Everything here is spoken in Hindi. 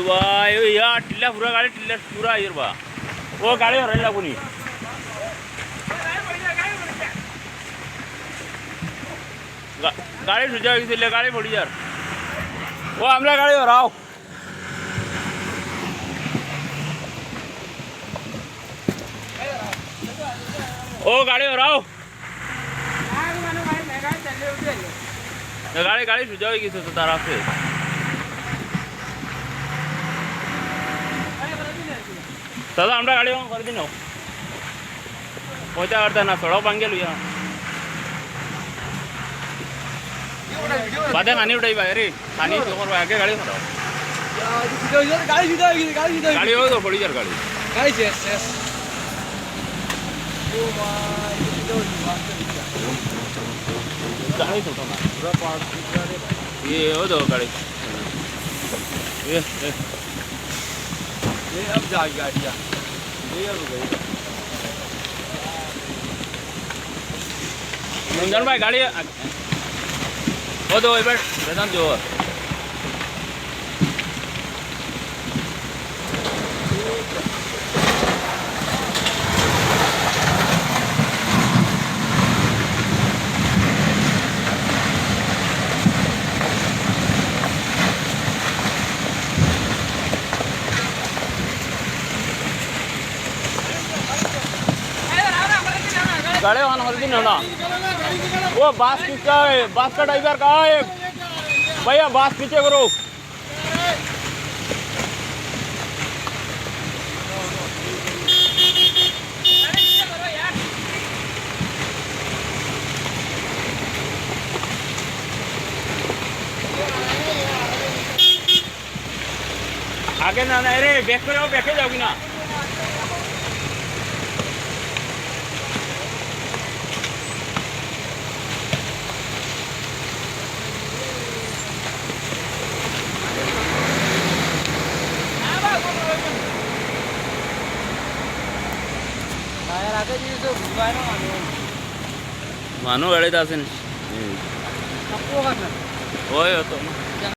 भाई या टिल्ला पूरा गाड़ी टिल्ला पूरा इधर बा वो गाड़ी हराई लागूनी गाड़ी सुझा इसलिए गाड़ी पड़ी यार वो हमला गाड़ी हराओ ओ गाड़ी हराओ गाड़ी गाड़ी सुझा किसी तो तारा से दादा हमरा गाड़ी कर दिन पहुँचा करता ना सड़क भांगे लिया बातें खानी उठाई भाई अरे खानी तो आगे गाड़ी गाड़ी हो तो बड़ी यार गाड़ी गाड़ी तो पूरा पार्ट ये हो दो गाड़ी ये अब जाएगी गाड़ियाँ ये अब गई मंगल भाई गाड़ी वो दो इधर वेदांत जो गाड़ी वहाँ हर दिन होना वो बास किसका है बास का ड्राइवर कहाँ है भैया बास पीछे करो आगे ना ना अरे बैक पे जाओ बैके जाओगी ना मानो गाड़ी दासन होय होतो